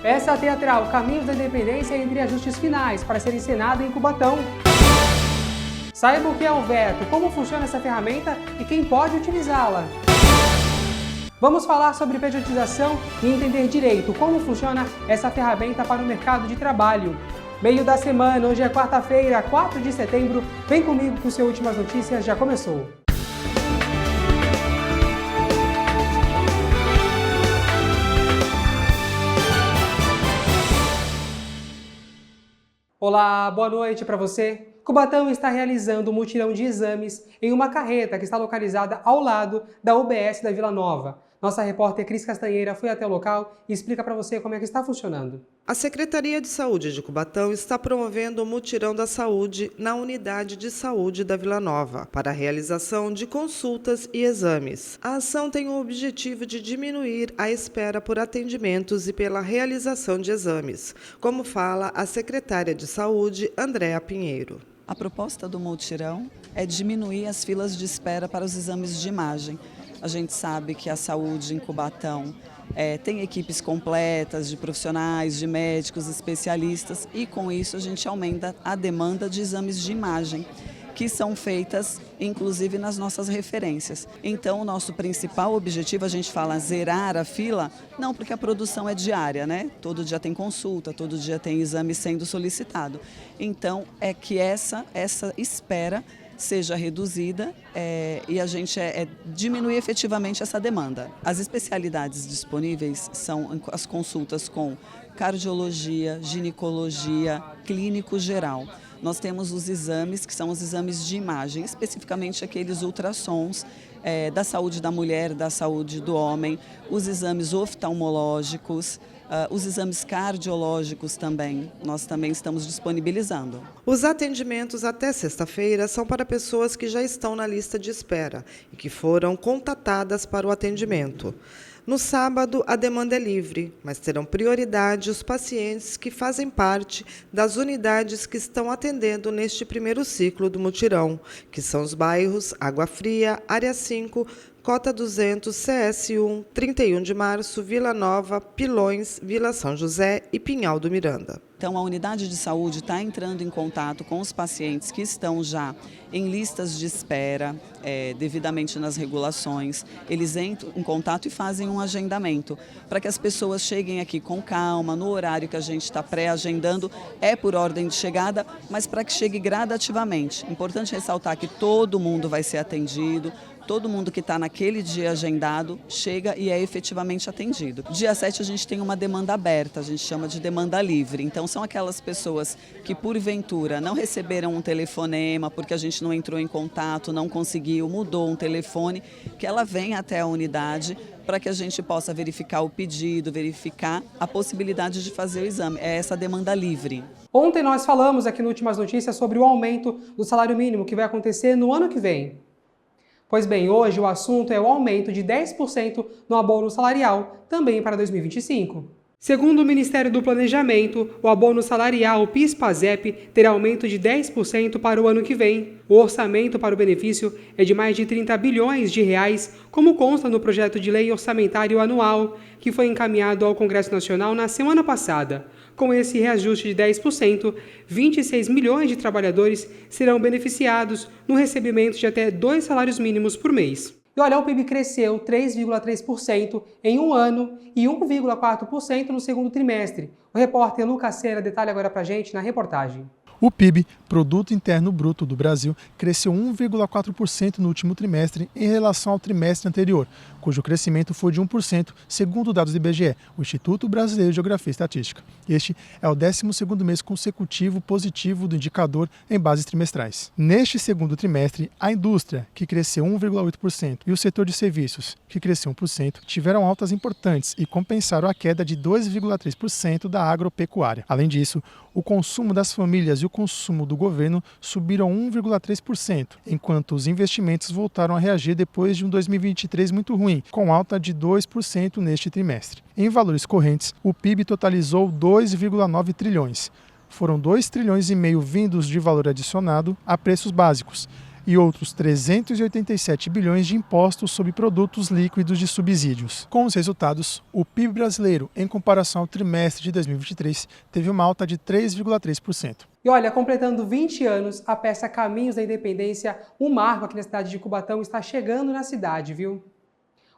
Peça teatral Caminhos da Independência entre ajustes finais para ser encenada em Cubatão. Saiba o que é o veto, como funciona essa ferramenta e quem pode utilizá-la. Vamos falar sobre pejotização e entender direito como funciona essa ferramenta para o mercado de trabalho. Meio da semana, hoje é quarta-feira, 4 de setembro. Vem comigo que o seu Últimas Notícias já começou. Olá, boa noite para você. Cubatão está realizando um mutirão de exames em uma carreta que está localizada ao lado da UBS da Vila Nova. Nossa repórter Cris Castanheira foi até o local e explica para você como é que está funcionando. A Secretaria de Saúde de Cubatão está promovendo o mutirão da saúde na unidade de saúde da Vila Nova para a realização de consultas e exames. A ação tem o objetivo de diminuir a espera por atendimentos e pela realização de exames, como fala a secretária de Saúde, Andréa Pinheiro. A proposta do mutirão é diminuir as filas de espera para os exames de imagem. A gente sabe que a saúde em Cubatão tem equipes completas de profissionais, de médicos, especialistas e com isso a gente aumenta a demanda de exames de imagem, que são feitas inclusive nas nossas referências. Então o nosso principal objetivo, a gente fala zerar a fila, não porque a produção é diária, né? Todo dia tem consulta, todo dia tem exame sendo solicitado. Então é que essa espera seja reduzida e a gente diminuir efetivamente essa demanda. As especialidades disponíveis são as consultas com cardiologia, ginecologia, clínico geral. Nós temos os exames, que são os exames de imagem, especificamente aqueles ultrassons da saúde da mulher, da saúde do homem, os exames oftalmológicos, os exames cardiológicos também, nós também estamos disponibilizando. Os atendimentos até sexta-feira são para pessoas que já estão na lista de espera e que foram contatadas para o atendimento. No sábado, a demanda é livre, mas terão prioridade os pacientes que fazem parte das unidades que estão atendendo neste primeiro ciclo do mutirão, que são os bairros Água Fria, Área 5, Cota 200, CS1, 31 de Março, Vila Nova, Pilões, Vila São José e Pinhal do Miranda. Então, a unidade de saúde está entrando em contato com os pacientes que estão já em listas de espera, devidamente nas regulações. Eles entram em contato e fazem um agendamento para que as pessoas cheguem aqui com calma, no horário que a gente está pré-agendando, é por ordem de chegada, mas para que chegue gradativamente. Importante ressaltar que todo mundo vai ser atendido, todo mundo que está naquele dia agendado chega e é efetivamente atendido. Dia 7 a gente tem uma demanda aberta, a gente chama de demanda livre. Então são aquelas pessoas que porventura não receberam um telefonema porque a gente não entrou em contato, não conseguiu, mudou um telefone, que ela vem até a unidade para que a gente possa verificar o pedido, verificar a possibilidade de fazer o exame. É essa demanda livre. Ontem nós falamos aqui no Últimas Notícias sobre o aumento do salário mínimo que vai acontecer no ano que vem. Pois bem, hoje o assunto é o aumento de 10% no abono salarial, também para 2025. Segundo o Ministério do Planejamento, o abono salarial PIS/PASEP terá aumento de 10% para o ano que vem. O orçamento para o benefício é de mais de 30 bilhões de reais, como consta no projeto de lei orçamentário anual, que foi encaminhado ao Congresso Nacional na semana passada. Com esse reajuste de 10%, 26 milhões de trabalhadores serão beneficiados no recebimento de até 2 salários mínimos por mês. E olha, o PIB cresceu 3,3% em um ano e 1,4% no segundo trimestre. O repórter Lucas Cera detalha agora pra gente na reportagem. O PIB, Produto Interno Bruto do Brasil, cresceu 1,4% no último trimestre em relação ao trimestre anterior, cujo crescimento foi de 1%, segundo dados do IBGE, o Instituto Brasileiro de Geografia e Estatística. Este é o 12º mês consecutivo positivo do indicador em bases trimestrais. Neste segundo trimestre, a indústria, que cresceu 1,8%, e o setor de serviços, que cresceu 1%, tiveram altas importantes e compensaram a queda de 2,3% da agropecuária. Além disso, o consumo das famílias e o consumo do governo subiram 1,3%, enquanto os investimentos voltaram a reagir depois de um 2023 muito ruim, com alta de 2% neste trimestre. Em valores correntes, o PIB totalizou 2,9 trilhões. Foram 2,5 trilhões vindos de valor adicionado a preços básicos e outros 387 bilhões de impostos sobre produtos líquidos de subsídios. Com os resultados, o PIB brasileiro, em comparação ao trimestre de 2023, teve uma alta de 3,3%. E olha, completando 20 anos, a peça Caminhos da Independência, um marco aqui na cidade de Cubatão, está chegando na cidade, viu?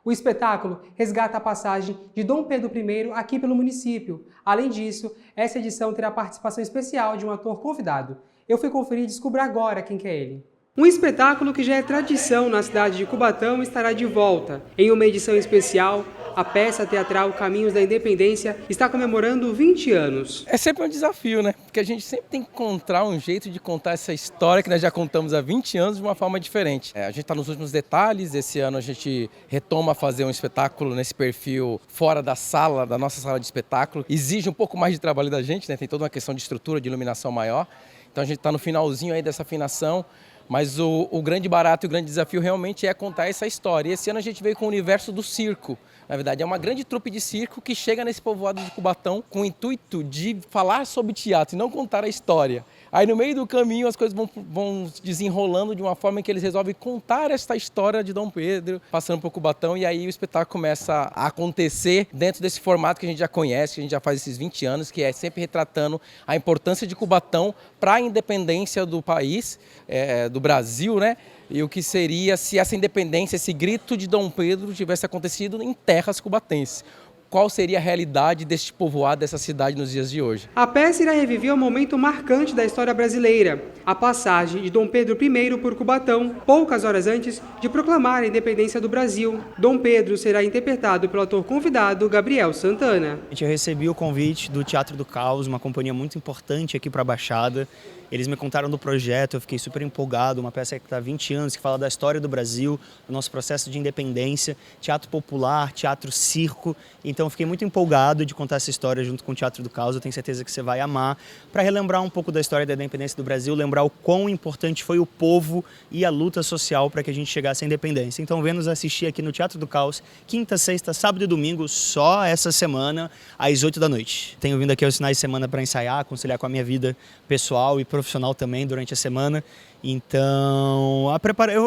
O espetáculo resgata a passagem de Dom Pedro I aqui pelo município. Além disso, essa edição terá participação especial de um ator convidado. Eu fui conferir e descubro agora quem que é ele. Um espetáculo que já é tradição na cidade de Cubatão estará de volta. Em uma edição especial, a peça teatral Caminhos da Independência está comemorando 20 anos. É sempre um desafio, né? Porque a gente sempre tem que encontrar um jeito de contar essa história que nós já contamos há 20 anos de uma forma diferente. A gente está nos últimos detalhes, esse ano a gente retoma a fazer um espetáculo nesse perfil fora da sala, da nossa sala de espetáculo. Exige um pouco mais de trabalho da gente, né? Tem toda uma questão de estrutura, de iluminação maior. Então a gente está no finalzinho aí dessa afinação. Mas o grande barato e o grande desafio realmente é contar essa história. E esse ano a gente veio com o universo do circo. Na verdade, é uma grande trupe de circo que chega nesse povoado de Cubatão com o intuito de falar sobre teatro e não contar a história. Aí no meio do caminho as coisas vão se desenrolando de uma forma em que eles resolvem contar esta história de Dom Pedro, passando por Cubatão, e aí o espetáculo começa a acontecer dentro desse formato que a gente já conhece, que a gente já faz esses 20 anos, que é sempre retratando a importância de Cubatão para a independência do país, do Brasil, né? E o que seria se essa independência, esse grito de Dom Pedro tivesse acontecido em terras cubatenses. Qual seria a realidade deste povoado, dessa cidade nos dias de hoje? A peça irá reviver um momento marcante da história brasileira, a passagem de Dom Pedro I por Cubatão, poucas horas antes de proclamar a independência do Brasil. Dom Pedro será interpretado pelo ator convidado Gabriel Santana. Eu recebi o convite do Teatro do Caos, uma companhia muito importante aqui para a Baixada. Eles me contaram do projeto, eu fiquei super empolgado, uma peça que está há 20 anos, que fala da história do Brasil, do nosso processo de independência, teatro popular, teatro circo. Então eu fiquei muito empolgado de contar essa história junto com o Teatro do Caos, eu tenho certeza que você vai amar, para relembrar um pouco da história da independência do Brasil, lembrar o quão importante foi o povo e a luta social para que a gente chegasse à independência. Então venha nos assistir aqui no Teatro do Caos, quinta, sexta, sábado e domingo, só essa semana, às 8 da noite. Tenho vindo aqui aos finais de semana para ensaiar, conciliar com a minha vida pessoal e profissional também durante a semana. Então,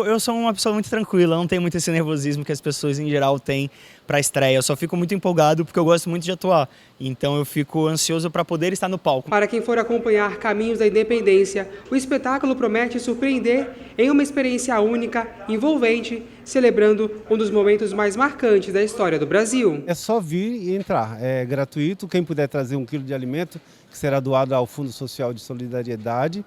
eu sou uma pessoa muito tranquila, não tenho muito esse nervosismo que as pessoas em geral têm para a estreia. Eu só fico muito empolgado porque eu gosto muito de atuar. Então eu fico ansioso para poder estar no palco. Para quem for acompanhar Caminhos da Independência, o espetáculo promete surpreender em uma experiência única, envolvente, celebrando um dos momentos mais marcantes da história do Brasil. É só vir e entrar, é gratuito. Quem puder trazer 1 quilo de alimento, que será doado ao Fundo Social de Solidariedade.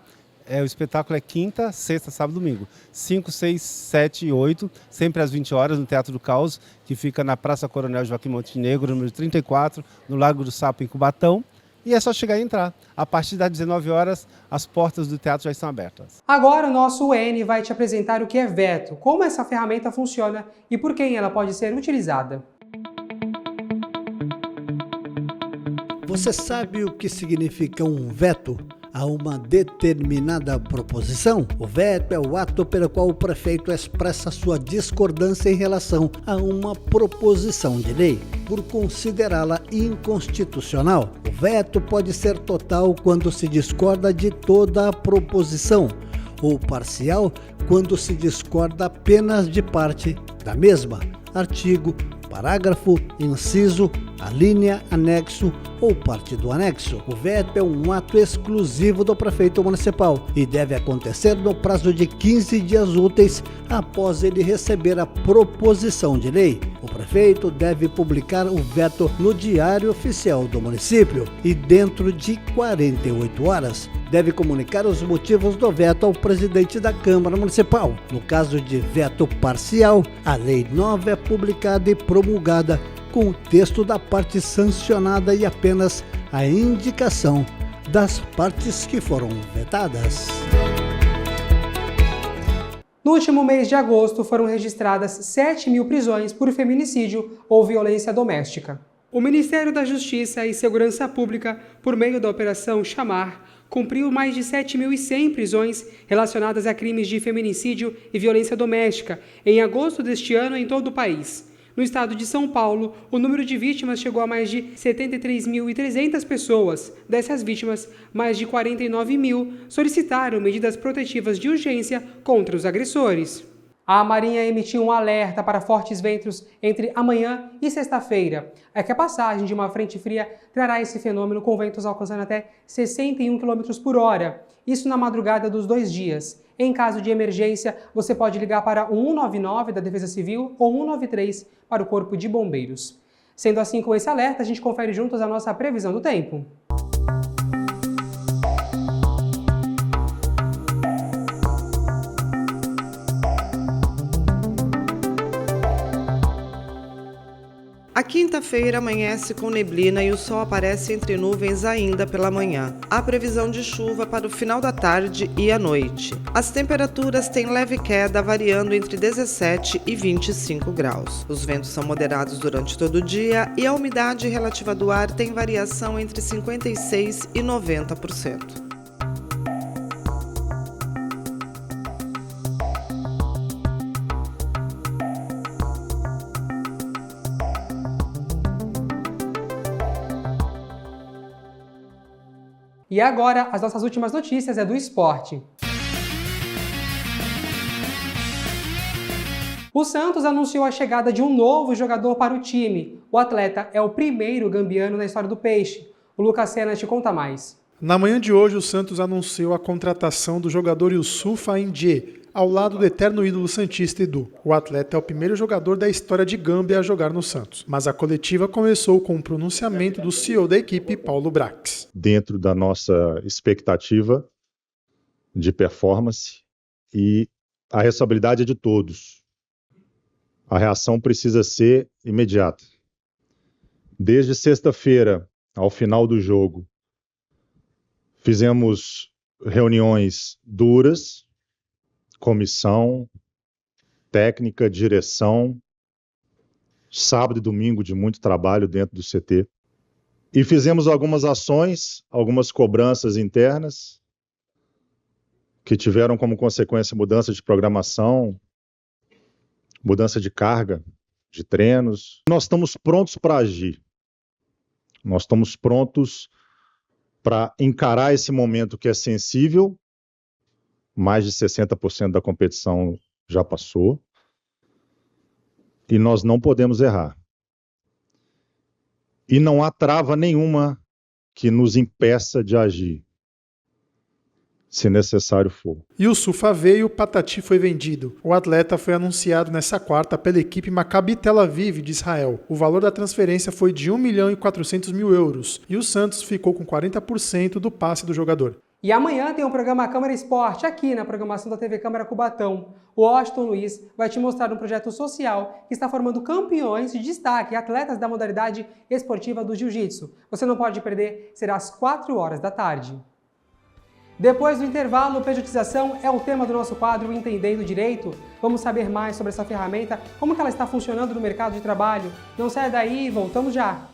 O espetáculo é quinta, sexta, sábado e domingo. 5, 6, 7 e 8, sempre às 20 horas no Teatro do Caos, que fica na Praça Coronel Joaquim Montenegro, número 34, no Lago do Sapo, em Cubatão. E é só chegar e entrar. A partir das 19 horas, as portas do teatro já estão abertas. Agora o nosso UN vai te apresentar o que é veto, como essa ferramenta funciona e por quem ela pode ser utilizada. Você sabe o que significa um veto a uma determinada proposição? O veto é o ato pelo qual o prefeito expressa sua discordância em relação a uma proposição de lei, por considerá-la inconstitucional. O veto pode ser total quando se discorda de toda a proposição, ou parcial quando se discorda apenas de parte da mesma. Artigo, parágrafo, inciso, alínea, anexo ou parte do anexo. O veto é um ato exclusivo do prefeito municipal e deve acontecer no prazo de 15 dias úteis após ele receber a proposição de lei. O prefeito deve publicar o veto no Diário Oficial do município e dentro de 48 horas deve comunicar os motivos do veto ao presidente da Câmara Municipal. No caso de veto parcial, a lei nova é publicada e promulgada com o texto da parte sancionada e apenas a indicação das partes que foram vetadas. No último mês de agosto, foram registradas 7.000 prisões por feminicídio ou violência doméstica. O Ministério da Justiça e Segurança Pública, por meio da Operação Chamar, cumpriu mais de 7.100 prisões relacionadas a crimes de feminicídio e violência doméstica em agosto deste ano em todo o país. No estado de São Paulo, o número de vítimas chegou a mais de 73.300 pessoas. Dessas vítimas, mais de 49 mil solicitaram medidas protetivas de urgência contra os agressores. A Marinha emitiu um alerta para fortes ventos entre amanhã e sexta-feira. É que a passagem de uma frente fria trará esse fenômeno com ventos alcançando até 61 km por hora. Isso na madrugada dos 2 dias. Em caso de emergência, você pode ligar para o 199 da Defesa Civil ou 193 para o Corpo de Bombeiros. Sendo assim, com esse alerta, a gente confere juntos a nossa previsão do tempo. A quinta-feira amanhece com neblina e o sol aparece entre nuvens ainda pela manhã. Há previsão de chuva para o final da tarde e à noite. As temperaturas têm leve queda, variando entre 17 e 25 graus. Os ventos são moderados durante todo o dia e a umidade relativa do ar tem variação entre 56% e 90%. E agora, as nossas últimas notícias é do esporte. O Santos anunciou a chegada de um novo jogador para o time. O atleta é o primeiro gambiano na história do Peixe. O Lucas Sena te conta mais. Na manhã de hoje, o Santos anunciou a contratação do jogador Yusufa Ndiaye, ao lado do eterno ídolo santista Edu. O atleta é o primeiro jogador da história de Gâmbia a jogar no Santos, mas a coletiva começou com o pronunciamento do CEO da equipe, Paulo Brax. Dentro da nossa expectativa de performance, e a responsabilidade é de todos. A reação precisa ser imediata. Desde sexta-feira, ao final do jogo, fizemos reuniões duras, comissão, técnica, direção, sábado e domingo de muito trabalho dentro do CT. E fizemos algumas ações, algumas cobranças internas, que tiveram como consequência mudança de programação, mudança de carga, de treinos. Nós estamos prontos para agir. Nós estamos prontos para encarar esse momento que é sensível. Mais de 60% da competição já passou. E nós não podemos errar. E não há trava nenhuma que nos impeça de agir, se necessário for. Yusufa veio, Patati foi vendido. O atleta foi anunciado nessa quarta pela equipe Maccabi Tel Aviv de Israel. O valor da transferência foi de 1.400.000 euros e o Santos ficou com 40% do passe do jogador. E amanhã tem o programa Câmara Esporte aqui na programação da TV Câmara Cubatão. O Washington Luiz vai te mostrar um projeto social que está formando campeões de destaque, atletas da modalidade esportiva do Jiu-Jitsu. Você não pode perder, será às 4 da tarde. Depois do intervalo, pejotização é o tema do nosso quadro Entendendo Direito. Vamos saber mais sobre essa ferramenta, como que ela está funcionando no mercado de trabalho. Não saia daí, voltamos já!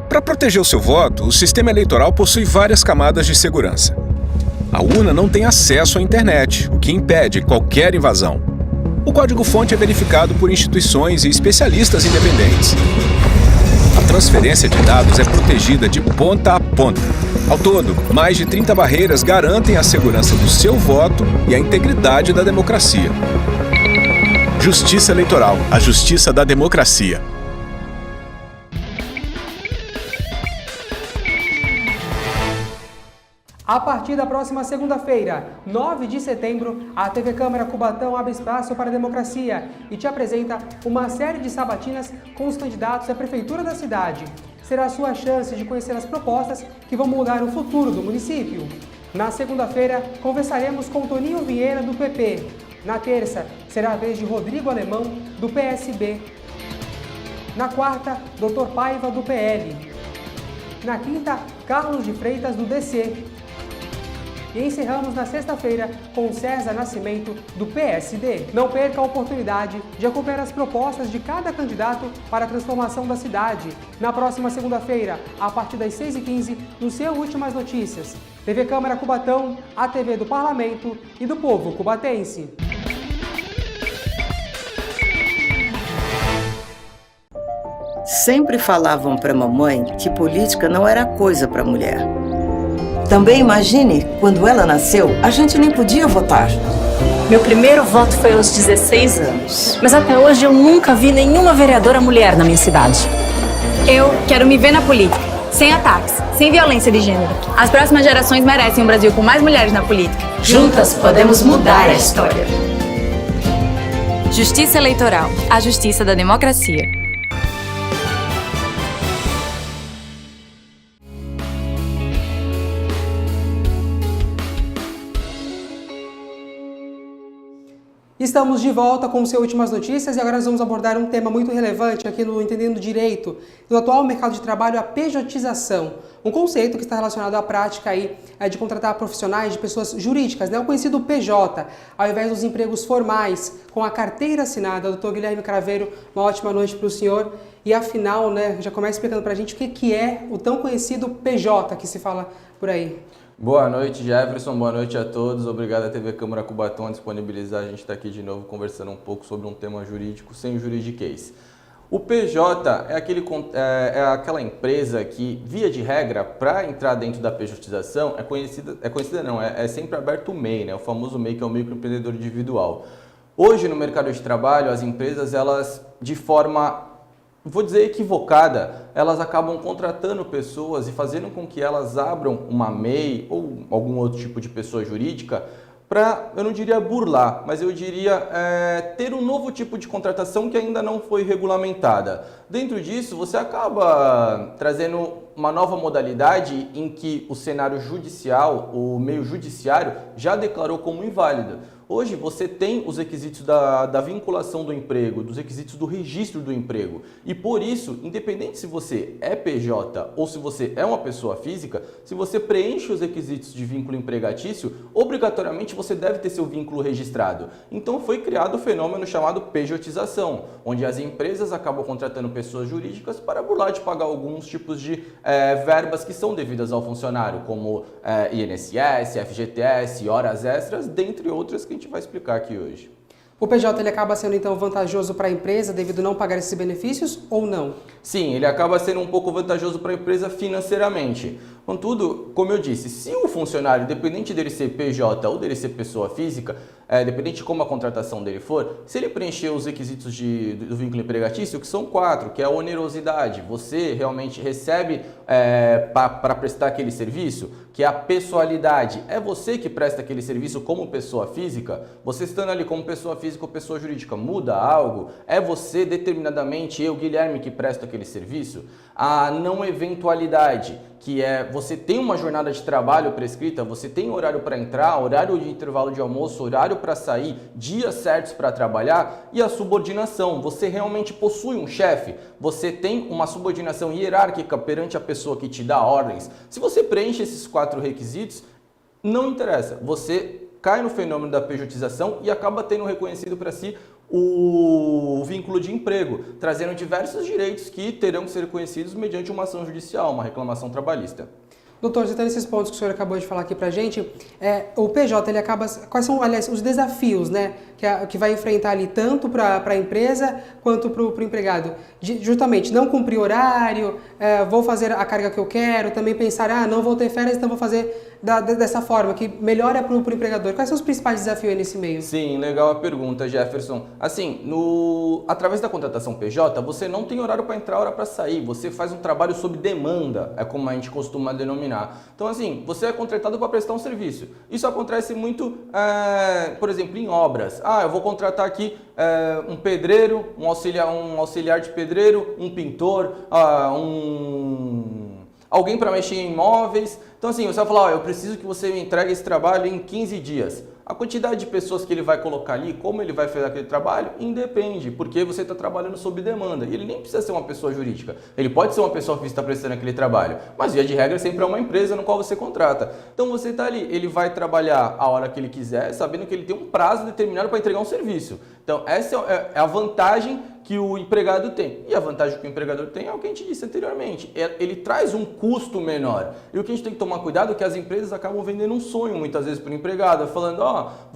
Para proteger o seu voto, o sistema eleitoral possui várias camadas de segurança. A urna não tem acesso à internet, o que impede qualquer invasão. O código-fonte é verificado por instituições e especialistas independentes. A transferência de dados é protegida de ponta a ponta. Ao todo, mais de 30 barreiras garantem a segurança do seu voto e a integridade da democracia. Justiça Eleitoral, a justiça da democracia. A partir da próxima segunda-feira, 9 de setembro, a TV Câmara Cubatão abre espaço para a democracia e te apresenta uma série de sabatinas com os candidatos à prefeitura da cidade. Será a sua chance de conhecer as propostas que vão mudar o futuro do município. Na segunda-feira, conversaremos com Toninho Vieira, do PP. Na terça, será a vez de Rodrigo Alemão, do PSB. Na quarta, Dr. Paiva, do PL. Na quinta, Carlos de Freitas, do DC. E encerramos na sexta-feira com César Nascimento, do PSD. Não perca a oportunidade de acompanhar as propostas de cada candidato para a transformação da cidade. Na próxima segunda-feira, a partir das 6h15, no seu Últimas Notícias. TV Câmara Cubatão, a TV do Parlamento e do povo cubatense. Sempre falavam para mamãe que política não era coisa para mulher. Também imagine, quando ela nasceu, a gente nem podia votar. Meu primeiro voto foi aos 16 anos. Mas até hoje eu nunca vi nenhuma vereadora mulher na minha cidade. Eu quero me ver na política, sem ataques, sem violência de gênero. As próximas gerações merecem um Brasil com mais mulheres na política. Juntas podemos mudar a história. Justiça Eleitoral, a justiça da democracia. Estamos de volta com o seu Últimas Notícias e agora nós vamos abordar um tema muito relevante aqui no Entendendo Direito. No atual mercado de trabalho, a pejotização, um conceito que está relacionado à prática aí, de contratar profissionais de pessoas jurídicas, né? O conhecido PJ, ao invés dos empregos formais, com a carteira assinada. Doutor Guilherme Craveiro, uma ótima noite para o senhor. E afinal, né, já começa explicando para a gente o que é o tão conhecido PJ que se fala por aí. Boa noite, Jefferson. Boa noite a todos. Obrigado à TV Câmara Cubatão a disponibilizar a gente estar aqui de novo conversando um pouco sobre um tema jurídico sem juridiquês. O PJ é aquela empresa que, via de regra, para entrar dentro da pejotização, é sempre aberto o MEI, né? O famoso MEI, que é o microempreendedor individual. Hoje, no mercado de trabalho, as empresas, elas, de forma, vou dizer, equivocada, elas acabam contratando pessoas e fazendo com que elas abram uma MEI ou algum outro tipo de pessoa jurídica para, eu não diria burlar, mas eu diria ter um novo tipo de contratação que ainda não foi regulamentada. Dentro disso, você acaba trazendo uma nova modalidade em que o cenário judicial, o meio judiciário, já declarou como inválido. Hoje você tem os requisitos da vinculação do emprego, dos requisitos do registro do emprego. E por isso, independente se você é PJ ou se você é uma pessoa física, se você preenche os requisitos de vínculo empregatício, obrigatoriamente você deve ter seu vínculo registrado. Então foi criado o fenômeno chamado pejotização, onde as empresas acabam contratando pessoas jurídicas para burlar de pagar alguns tipos de verbas que são devidas ao funcionário, como INSS, FGTS, horas extras, dentre outras que a gente vai explicar aqui hoje. O PJ ele acaba sendo então vantajoso para a empresa devido a não pagar esses benefícios ou não? Sim, ele acaba sendo um pouco vantajoso para a empresa financeiramente. Contudo, como eu disse, se o funcionário, independente dele ser PJ ou dele ser pessoa física, dependente de como a contratação dele for, se ele preencher os requisitos do vínculo empregatício, que são 4, que é a onerosidade, você realmente recebe para prestar aquele serviço, que é a pessoalidade, é você que presta aquele serviço como pessoa física, você estando ali como pessoa física ou pessoa jurídica, muda algo? É você determinadamente, eu, Guilherme, que presto aquele serviço? A não eventualidade, que é você tem uma jornada de trabalho prescrita, você tem horário para entrar, horário de intervalo de almoço, horário para sair, dias certos para trabalhar, e a subordinação, você realmente possui um chefe, você tem uma subordinação hierárquica perante a pessoa que te dá ordens. Se você preenche esses 4 requisitos, não interessa, você cai no fenômeno da pejotização e acaba tendo reconhecido para si o vínculo de emprego, trazendo diversos direitos que terão que ser reconhecidos mediante uma ação judicial, uma reclamação trabalhista. Doutor, citando esses pontos que o senhor acabou de falar aqui pra gente, o PJ, ele acaba... Quais são, aliás, os desafios, né, que vai enfrentar ali tanto para a empresa quanto para o empregado? Justamente, não cumprir horário, vou fazer a carga que eu quero, também pensar, não vou ter férias, então vou fazer dessa forma, que melhora para o empregador. Quais são os principais desafios aí nesse meio? Sim, legal a pergunta, Jefferson. Assim, através da contratação PJ, você não tem horário para entrar, hora para sair. Você faz um trabalho sob demanda, é como a gente costuma denominar. Então, assim, você é contratado para prestar um serviço. Isso acontece muito, por exemplo, em obras. Eu vou contratar aqui um pedreiro, um auxiliar de pedreiro, um pintor, alguém para mexer em imóveis. Então assim, você vai falar, eu preciso que você me entregue esse trabalho em 15 dias. A quantidade de pessoas que ele vai colocar ali, como ele vai fazer aquele trabalho, independe, porque você está trabalhando sob demanda. E ele nem precisa ser uma pessoa jurídica. Ele pode ser uma pessoa que está prestando aquele trabalho, mas via de regra sempre é uma empresa no qual você contrata. Então você está ali, ele vai trabalhar a hora que ele quiser, sabendo que ele tem um prazo determinado para entregar um serviço. Então essa é a vantagem que o empregado tem. E a vantagem que o empregador tem é o que a gente disse anteriormente. Ele traz um custo menor. E o que a gente tem que tomar cuidado é que as empresas acabam vendendo um sonho muitas vezes para o empregado, falando,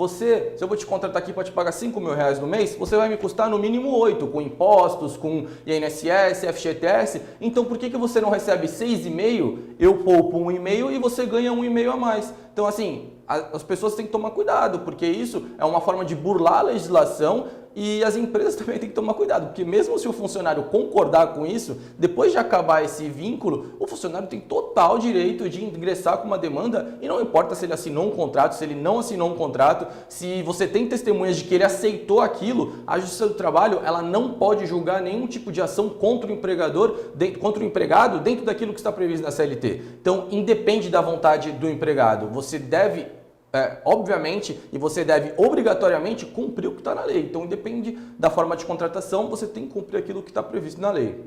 se eu vou te contratar aqui para te pagar R$5.000 no mês, você vai me custar no mínimo 8, com impostos, com INSS, FGTS. Então por que você não recebe 6,5, eu poupo 1,5 e você ganha 1,5 a mais? Então assim, as pessoas têm que tomar cuidado, porque isso é uma forma de burlar a legislação. E as empresas também têm que tomar cuidado, porque mesmo se o funcionário concordar com isso, depois de acabar esse vínculo, o funcionário tem total direito de ingressar com uma demanda e não importa se ele assinou um contrato, se ele não assinou um contrato, se você tem testemunhas de que ele aceitou aquilo, a Justiça do Trabalho ela não pode julgar nenhum tipo de ação contra o empregador, contra o empregado dentro daquilo que está previsto na CLT. Então, independe da vontade do empregado, você deve obviamente, e você deve obrigatoriamente cumprir o que está na lei. Então, independe da forma de contratação, você tem que cumprir aquilo que está previsto na lei.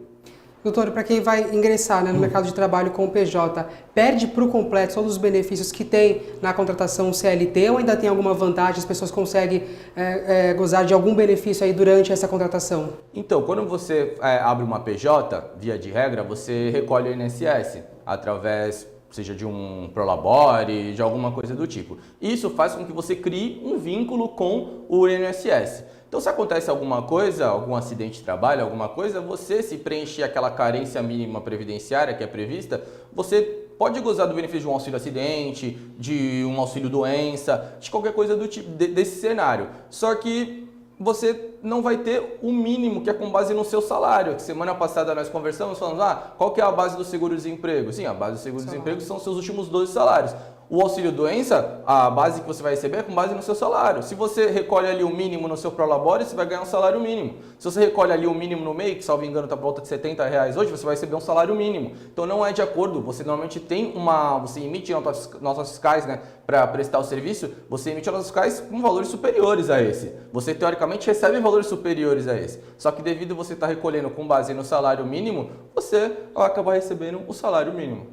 Doutor, para quem vai ingressar no mercado de trabalho com o PJ, perde por completo todos os benefícios que tem na contratação CLT ou ainda tem alguma vantagem, as pessoas conseguem gozar de algum benefício aí durante essa contratação? Então, quando você abre uma PJ, via de regra, você recolhe o INSS através seja de um prolabore, de alguma coisa do tipo. Isso faz com que você crie um vínculo com o INSS. Então, se acontece alguma coisa, algum acidente de trabalho, alguma coisa, você, se preencher aquela carência mínima previdenciária que é prevista, você pode gozar do benefício de um auxílio acidente, de um auxílio doença, de qualquer coisa do tipo, desse cenário. Só que você não vai ter o mínimo que é com base no seu salário. Semana passada nós conversamos falando, qual que é a base do seguro-desemprego? Sim, a base do seguro-desemprego são os seus últimos 12 salários. O auxílio-doença, a base que você vai receber é com base no seu salário. Se você recolhe ali o mínimo no seu prolabore, você vai ganhar um salário mínimo. Se você recolhe ali o mínimo no MEI, que salvo engano está por volta de R$70 hoje, você vai receber um salário mínimo. Então não é de acordo, você normalmente tem você emite notas fiscais, né, para prestar o serviço, você emite notas fiscais com valores superiores a esse. Você teoricamente recebe valores superiores a esse. Só que devido você estar recolhendo com base no salário mínimo, você vai acabar recebendo o salário mínimo.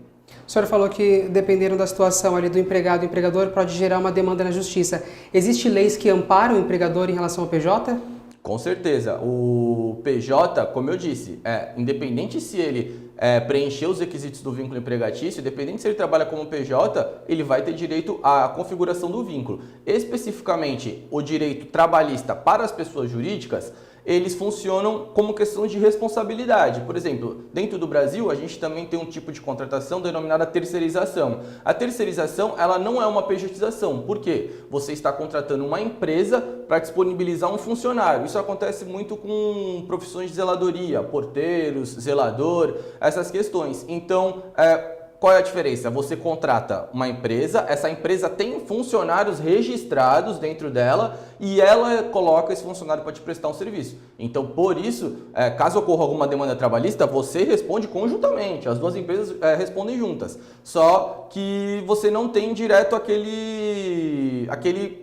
O senhor falou que, dependendo da situação ali do empregado e do empregador, pode gerar uma demanda na justiça. Existem leis que amparam o empregador em relação ao PJ? Com certeza. O PJ, como eu disse, independente se ele preencher os requisitos do vínculo empregatício, independente se ele trabalha como PJ, ele vai ter direito à configuração do vínculo. Especificamente, o direito trabalhista para as pessoas jurídicas, eles funcionam como questão de responsabilidade. Por exemplo, dentro do Brasil, a gente também tem um tipo de contratação denominada terceirização. A terceirização, ela não é uma pejotização. Por quê? Você está contratando uma empresa para disponibilizar um funcionário. Isso acontece muito com profissões de zeladoria, porteiros, zelador, essas questões. Então, qual é a diferença? Você contrata uma empresa, essa empresa tem funcionários registrados dentro dela e ela coloca esse funcionário para te prestar um serviço. Então, por isso, caso ocorra alguma demanda trabalhista, você responde conjuntamente, as duas empresas respondem juntas. Só que você não tem direto aquele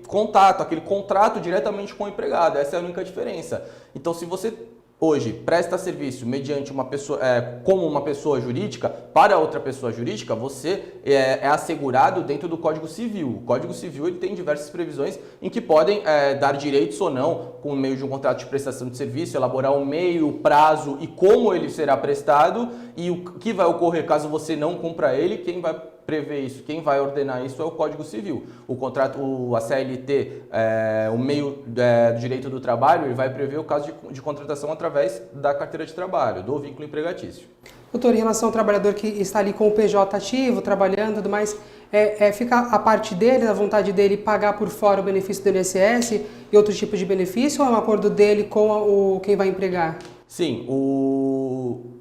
contato, aquele contrato diretamente com o empregado. Essa é a única diferença. Então, se você hoje presta serviço mediante uma pessoa, como uma pessoa jurídica para outra pessoa jurídica, você é assegurado dentro do Código Civil. O Código Civil ele tem diversas previsões em que podem dar direitos ou não, com o meio de um contrato de prestação de serviço, elaborar o meio, o prazo e como ele será prestado e o que vai ocorrer caso você não cumpra ele, quem vai prever isso, quem vai ordenar isso é o Código Civil. O contrato, a CLT, o meio do direito do trabalho, ele vai prever o caso de contratação através da carteira de trabalho, do vínculo empregatício. Doutor, em relação ao trabalhador que está ali com o PJ ativo, trabalhando e tudo mais, fica a parte dele, a vontade dele pagar por fora o benefício do INSS e outro tipo de benefício, ou é um acordo dele com quem vai empregar? Sim,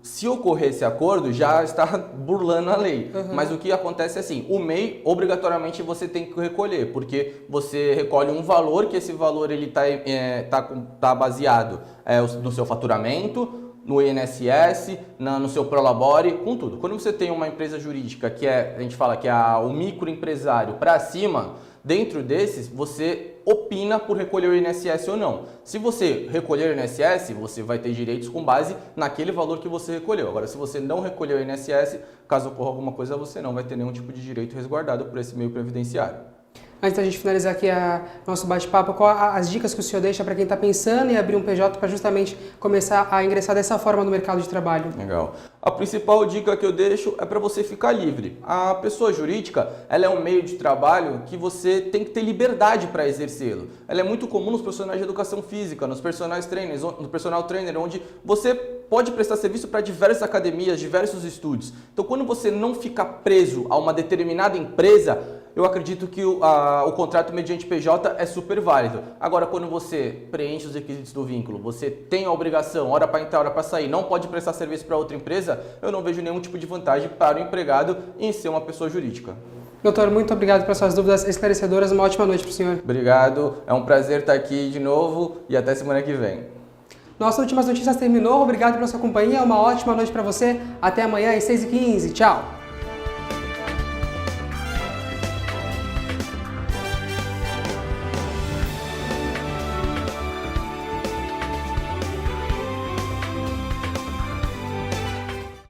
se ocorrer esse acordo, já está burlando a lei. Uhum. Mas o que acontece é assim, o MEI, obrigatoriamente você tem que recolher, porque você recolhe um valor, que esse valor ele tá baseado no seu faturamento, no INSS, no seu prolabore, com tudo. Quando você tem uma empresa jurídica que a gente fala que é o microempresário para cima, Dentro desses, você opina por recolher o INSS ou não. Se você recolher o INSS, você vai ter direitos com base naquele valor que você recolheu. Agora, se você não recolher o INSS, caso ocorra alguma coisa, você não vai ter nenhum tipo de direito resguardado por esse meio previdenciário. Antes da gente finalizar aqui nosso bate-papo, qual as dicas que o senhor deixa para quem está pensando em abrir um PJ para justamente começar a ingressar dessa forma no mercado de trabalho? Legal. A principal dica que eu deixo é para você ficar livre. A pessoa jurídica, ela é um meio de trabalho que você tem que ter liberdade para exercê-lo. Ela é muito comum nos profissionais de educação física, nos personal trainer, onde você pode prestar serviço para diversas academias, diversos estúdios. Então, quando você não fica preso a uma determinada empresa, eu acredito que o contrato mediante PJ é super válido. Agora, quando você preenche os requisitos do vínculo, você tem a obrigação, hora para entrar, hora para sair, não pode prestar serviço para outra empresa, eu não vejo nenhum tipo de vantagem para o empregado em ser uma pessoa jurídica. Doutor, muito obrigado pelas suas dúvidas esclarecedoras. Uma ótima noite para o senhor. Obrigado, é um prazer estar aqui de novo e até semana que vem. Nossa Últimas Notícias terminou. Obrigado pela sua companhia. Uma ótima noite para você. Até amanhã às 6h15. Tchau.